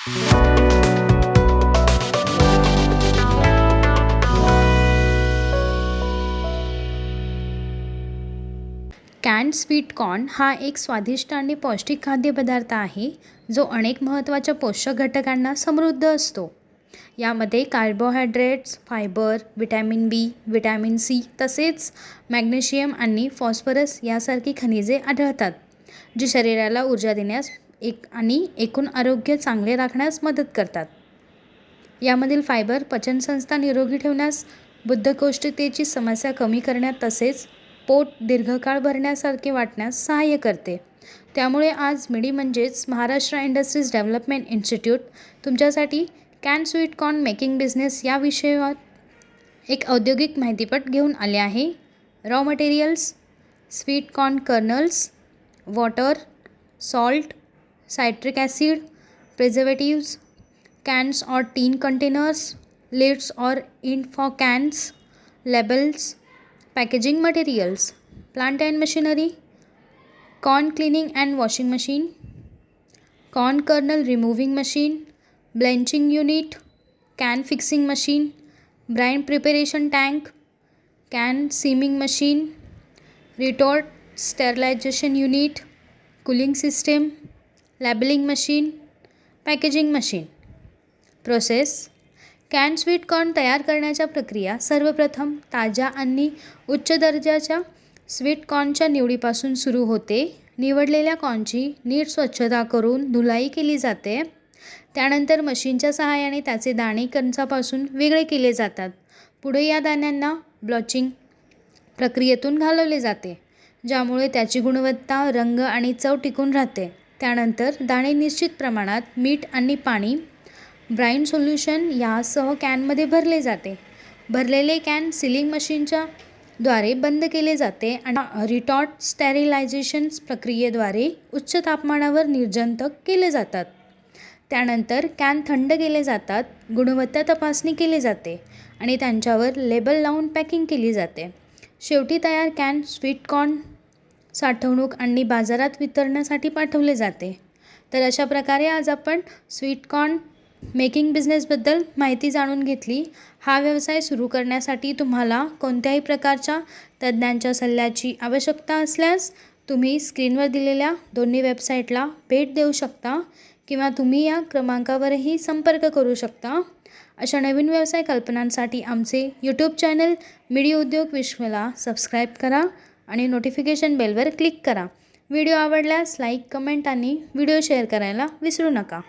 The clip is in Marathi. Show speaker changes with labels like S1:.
S1: कॅन्ड स्वीट कॉर्न हा एक स्वादिष्ट आणि पौष्टिक खाद्यपदार्थ आहे, जो अनेक महत्त्वाच्या पोषक घटकांना समृद्ध असतो. यामध्ये कार्बोहायड्रेट्स, फायबर, विटॅमिन बी, विटॅमिन सी तसेच मॅग्नेशियम आणि फॉस्फरस यासारखी खनिजे आढळतात, जी शरीराला ऊर्जा देण्यास आणि एकूण आरोग्य चांगले राखण्यास मदत करतात. यामधील फायबर पचनसंस्था निरोगी ठेवण्यास, बद्धकोष्ठतेची समस्या कमी करण्यात तसेच पोट दीर्घकाळ भरण्यासारखे वाटण्यास सहाय्य करते. त्यामुळे आज मिडी म्हणजेच महाराष्ट्र इंडस्ट्रीज डेव्हलपमेंट इन्स्टिट्यूट तुमच्यासाठी can sweet corn making business या विषयावर एक औद्योगिक माहितीपट घेऊन आले आहे. Raw materials: sweet corn colonel's, water, salt, citric acid, preservatives, cans or tin containers, lids or end for cans, labels, packaging materials, plant and machinery, corn cleaning and washing machine, corn kernel removing machine, blanching unit, can fixing machine, brine preparation tank, can seaming machine, retort sterilization unit, cooling system, labeling machine, packaging machine. Process: can sweet corn तयार करण्याच्या प्रक्रिया सर्वप्रथम ताज्या आणि उच्च दर्जाच्या स्वीट कॉर्नच्या निवडीपासून सुरू होते. निवडलेल्या कॉर्नची नीट स्वच्छता करून धुलाई केली जाते. त्यानंतर मशीनच्या सहाय्याने त्याचे दाणे कणसापासून वेगळे केले जातात. पुढे या दाण्यांना ब्लॉचिंग प्रक्रियेतून घालवले जाते, ज्यामुळे त्याची गुणवत्ता, रंग आणि चव टिकून राहते. त्यानंतर दाणे निश्चित प्रमाणात मीठ आणि पाणी, ब्राईन सोल्युशन यासह कॅनमध्ये भरले जाते. भरलेले कॅन सीलिंग मशीनच्या द्वारे बंद केले जाते आणि रिटॉर्ट स्टेरिलायझेशन प्रक्रियेद्वारे उच्च तापमानावर निर्जंतक केले जातात. त्यानंतर कॅन थंड केले जातात, गुणवत्ता तपासणी केली जाते आणि त्यांच्यावर लेबल लावून पॅकिंग केली जाते. शेवटी तयार कॅन स्वीट कॉर्न साठवणूक आणि बाजारात वितरणासाठी पाठवले जाते. तर अशा प्रकारे आज आपण स्वीट कॉर्न मेकिंग बिझनेसबद्दल माहिती जाणून घेतली. हा व्यवसाय सुरू करण्यासाठी तुम्हाला कोणत्याही प्रकारच्या तज्ज्ञांच्या सल्ल्याची आवश्यकता असल्यास तुम्ही स्क्रीनवर दिलेल्या दोन्ही वेबसाईटला भेट देऊ शकता किंवा तुम्ही या क्रमांकावरही संपर्क करू शकता. अशा नवीन व्यवसाय कल्पनांसाठी आमचे यूट्यूब चॅनल मिडी उद्योग विश्वला सबस्क्राईब करा आणि नोटिफिकेशन बेलवर क्लिक करा. व्हिडिओ आवडल्यास लाईक, कमेंट आणि व्हिडिओ शेअर करायला विसरू नका.